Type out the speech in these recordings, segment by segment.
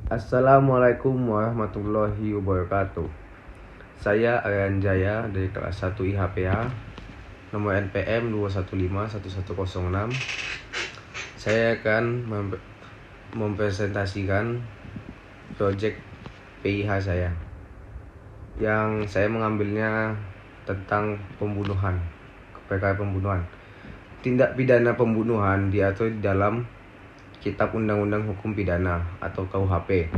Assalamualaikum warahmatullahi wabarakatuh. Saya Aryan Jaya dari kelas 1 IHPA, nomor NPM 2151106. Saya akan mempresentasikan proyek PIH saya, yang saya mengambilnya tentang pembunuhan, perkara pembunuhan. Tindak pidana pembunuhan diatur di dalam Kitab Undang-Undang Hukum Pidana atau KUHP.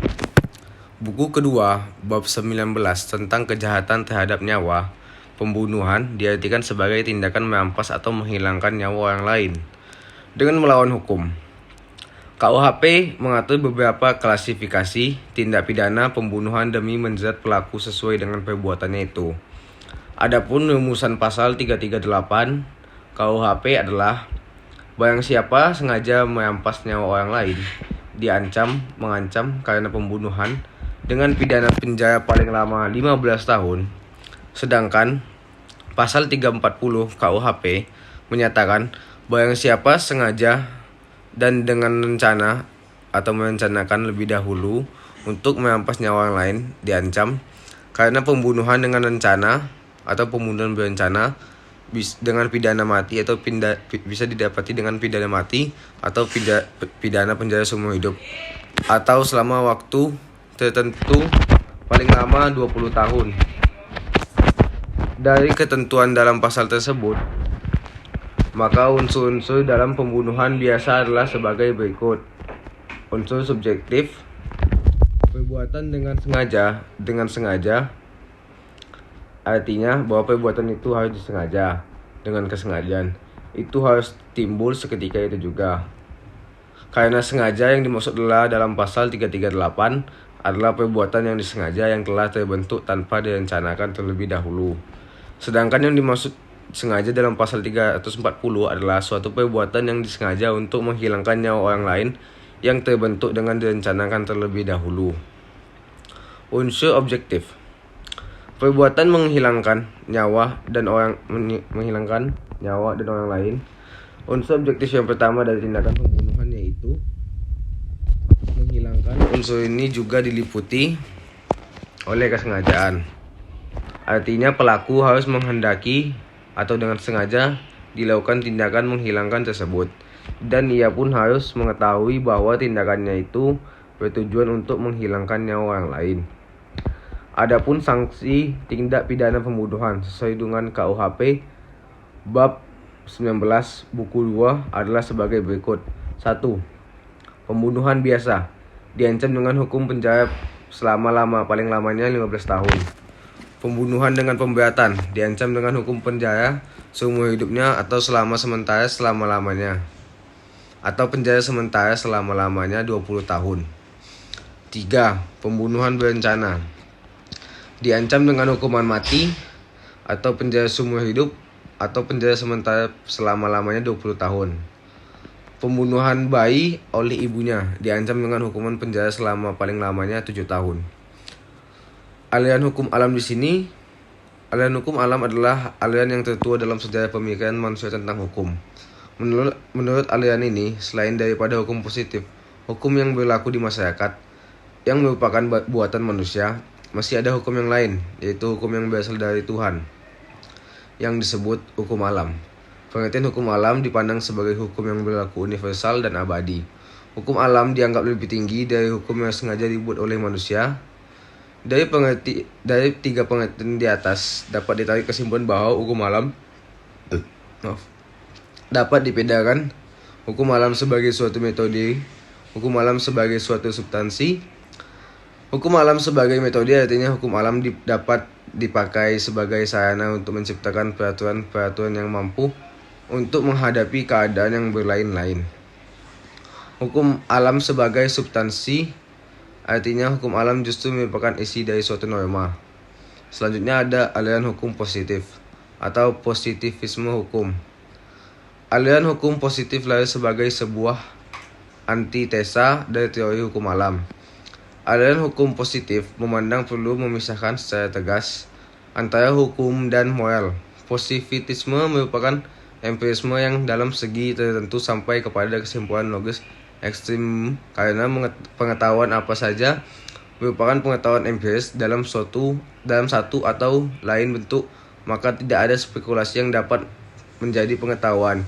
Buku kedua, bab 19 tentang kejahatan terhadap nyawa. Pembunuhan diartikan sebagai tindakan merampas atau menghilangkan nyawa orang lain dengan melawan hukum. KUHP mengatur beberapa klasifikasi tindak pidana pembunuhan demi menjerat pelaku sesuai dengan perbuatannya itu. Adapun rumusan pasal 338 KUHP adalah barang siapa sengaja merampas nyawa orang lain mengancam karena pembunuhan dengan pidana penjara paling lama 15 tahun. Sedangkan pasal 340 KUHP menyatakan barang siapa sengaja dan dengan rencana atau merencanakan lebih dahulu untuk merampas nyawa orang lain diancam karena pembunuhan dengan rencana atau pembunuhan berencana dengan pidana mati atau bisa didapati dengan pidana mati atau pidana penjara seumur hidup atau selama waktu tertentu paling lama 20 tahun. Dari ketentuan dalam pasal tersebut, maka unsur-unsur dalam pembunuhan biasa adalah sebagai berikut. Unsur subjektif, perbuatan dengan sengaja artinya bahwa perbuatan itu harus disengaja dengan kesengajaan. Itu harus timbul seketika itu juga. Karena sengaja yang dimaksud adalah dalam pasal 338 adalah perbuatan yang disengaja yang telah terbentuk tanpa direncanakan terlebih dahulu. Sedangkan yang dimaksud sengaja dalam pasal 340 adalah suatu perbuatan yang disengaja untuk menghilangkan nyawa orang lain yang terbentuk dengan direncanakan terlebih dahulu. Unsur objektif, perbuatan menghilangkan nyawa dan orang lain. Unsur objektif yang pertama dari tindakan pembunuhan yaitu menghilangkan. Unsur ini juga diliputi oleh kesengajaan. Artinya pelaku harus menghendaki atau dengan sengaja dilakukan tindakan menghilangkan tersebut, dan ia pun harus mengetahui bahwa tindakannya itu bertujuan untuk menghilangkan nyawa orang lain. Adapun sanksi tindak pidana pembunuhan sesuai dengan KUHP bab 19 buku 2 adalah sebagai berikut. 1. Pembunuhan biasa diancam dengan hukum penjara paling lamanya 15 tahun. Pembunuhan dengan pemberatan diancam dengan hukum penjara seumur hidupnya atau selama-lamanya atau penjara sementara selama-lamanya 20 tahun. 3. Pembunuhan berencana diancam dengan hukuman mati atau penjara seumur hidup atau penjara sementara selama-lamanya 20 tahun. Pembunuhan bayi oleh ibunya diancam dengan hukuman penjara selama paling lamanya 7 tahun. Aliran hukum alam di sini, aliran hukum alam adalah aliran yang tertua dalam sejarah pemikiran manusia tentang hukum. Menurut aliran ini, selain daripada hukum positif, hukum yang berlaku di masyarakat yang merupakan buatan manusia, masih ada hukum yang lain, yaitu hukum yang berasal dari Tuhan, yang disebut hukum alam. Pengertian hukum alam dipandang sebagai hukum yang berlaku universal dan abadi. Hukum alam dianggap lebih tinggi dari hukum yang sengaja dibuat oleh manusia. Dari 3 pengertian di atas dapat ditarik kesimpulan bahwa hukum alam dapat dibedakan hukum alam sebagai suatu metode, hukum alam sebagai suatu substansi. Hukum alam sebagai metode artinya hukum alam dapat dipakai sebagai sarana untuk menciptakan peraturan-peraturan yang mampu untuk menghadapi keadaan yang berlain-lain. Hukum alam sebagai substansi artinya hukum alam justru merupakan isi dari suatu norma. Selanjutnya ada aliran hukum positif atau positivisme hukum. Aliran hukum positif lahir sebagai sebuah antitesa dari teori hukum alam. Aliran hukum positif memandang perlu memisahkan secara tegas antara hukum dan moral. Positivisme merupakan empirisme yang dalam segi tertentu sampai kepada kesimpulan logis ekstrim karena pengetahuan apa saja merupakan pengetahuan empiris dalam satu atau lain bentuk, maka tidak ada spekulasi yang dapat menjadi pengetahuan.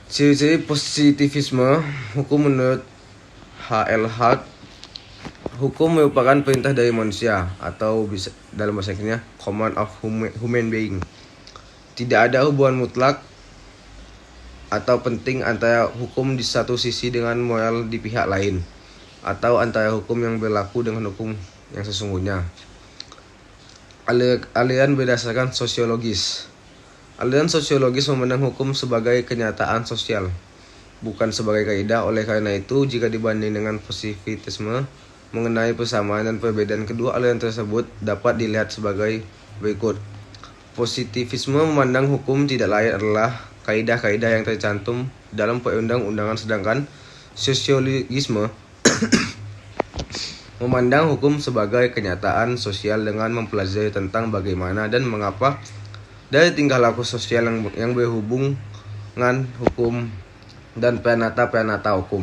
Ciri-ciri positivisme hukum menurut H.L. Hart, hukum merupakan perintah dari manusia atau bisa dalam bahasa Inggrisnya command of human being. Tidak ada hubungan mutlak atau penting antara hukum di satu sisi dengan moral di pihak lain, atau antara hukum yang berlaku dengan hukum yang sesungguhnya. Aliran berdasarkan sosiologis. Aliran sosiologis memandang hukum sebagai kenyataan sosial, bukan sebagai kaidah. Oleh karena itu, jika dibanding dengan positivisme mengenai persamaan dan perbedaan kedua aliran tersebut dapat dilihat sebagai berikut. Positivisme memandang hukum tidak lain adalah kaidah-kaidah yang tercantum dalam perundang-undangan, sedangkan sosiologisme memandang hukum sebagai kenyataan sosial dengan mempelajari tentang bagaimana dan mengapa dari tingkah laku sosial yang berhubungan hukum dan peranata hukum.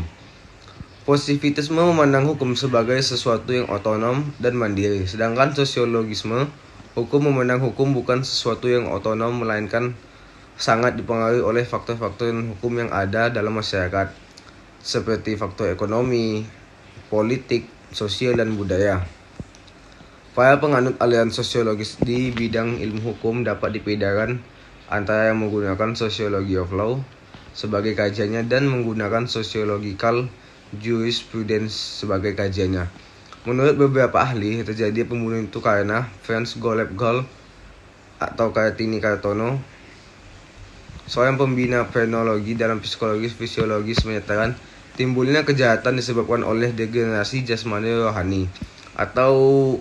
Positivisme memandang hukum sebagai sesuatu yang otonom dan mandiri, sedangkan sosiologisme hukum memandang hukum bukan sesuatu yang otonom, melainkan sangat dipengaruhi oleh faktor-faktor hukum yang ada dalam masyarakat, seperti faktor ekonomi, politik, sosial, dan budaya. Para penganut aliran sosiologis di bidang ilmu hukum dapat dibedakan antara yang menggunakan sociology of law sebagai kajiannya dan menggunakan sociological jurisprudence sebagai kajiannya. Menurut beberapa ahli, terjadi pembunuhan itu karena Franz Golub Gall atau Kartini Kartono, seorang pembina penologi dalam psikologi fisiologis, menyatakan timbulnya kejahatan disebabkan oleh degenerasi jasmani rohani atau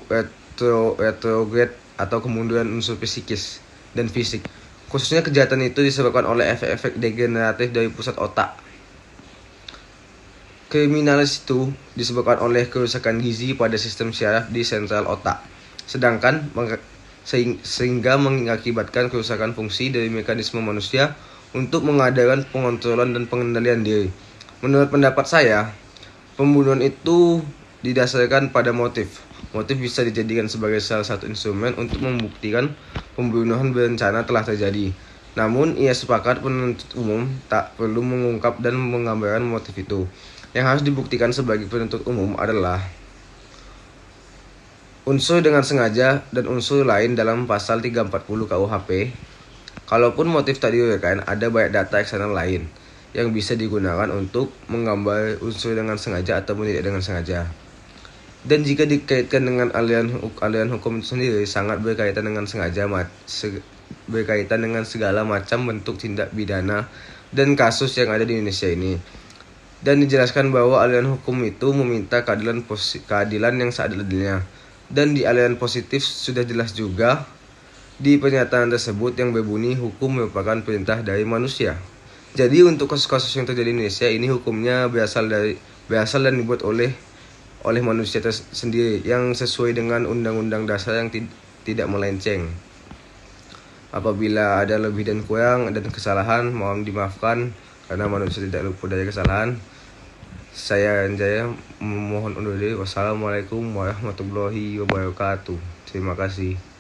retrograde atau kemunduran unsur psikis dan fisik. Khususnya kejahatan itu disebabkan oleh efek-efek degeneratif dari pusat otak. Kriminalis itu disebabkan oleh kerusakan gizi pada sistem syaraf di sentral otak, sehingga mengakibatkan kerusakan fungsi dari mekanisme manusia untuk mengadakan pengontrolan dan pengendalian diri. Menurut pendapat saya, pembunuhan itu didasarkan pada motif. Motif bisa dijadikan sebagai salah satu instrumen untuk membuktikan pembunuhan berencana telah terjadi. Namun, ia sepakat penuntut umum tak perlu mengungkap dan menggambarkan motif itu. Yang harus dibuktikan sebagai penuntut umum adalah unsur dengan sengaja dan unsur lain dalam pasal 340 KUHP. Kalaupun motif tak diuraikan, ada banyak data eksternal lain yang bisa digunakan untuk menggambar unsur dengan sengaja atau tidak dengan sengaja. Dan jika dikaitkan dengan aliran hukum itu sendiri, sangat berkaitan dengan berkaitan dengan segala macam bentuk tindak pidana dan kasus yang ada di Indonesia ini. Dan dijelaskan bahwa aliran hukum itu meminta keadilan yang seadil-adilnya. Dan di aliran positif sudah jelas juga di pernyataan tersebut yang berbunyi hukum merupakan perintah dari manusia. Jadi untuk kasus-kasus yang terjadi di Indonesia ini, hukumnya berasal dan dibuat oleh manusia sendiri yang sesuai dengan undang-undang dasar yang tidak melenceng. Apabila ada lebih dan kurang dan kesalahan, mohon dimaafkan karena manusia tidak luput dari kesalahan. Saya Anjaya mohon undur diri. Wassalamualaikum warahmatullahi wabarakatuh. Terima kasih.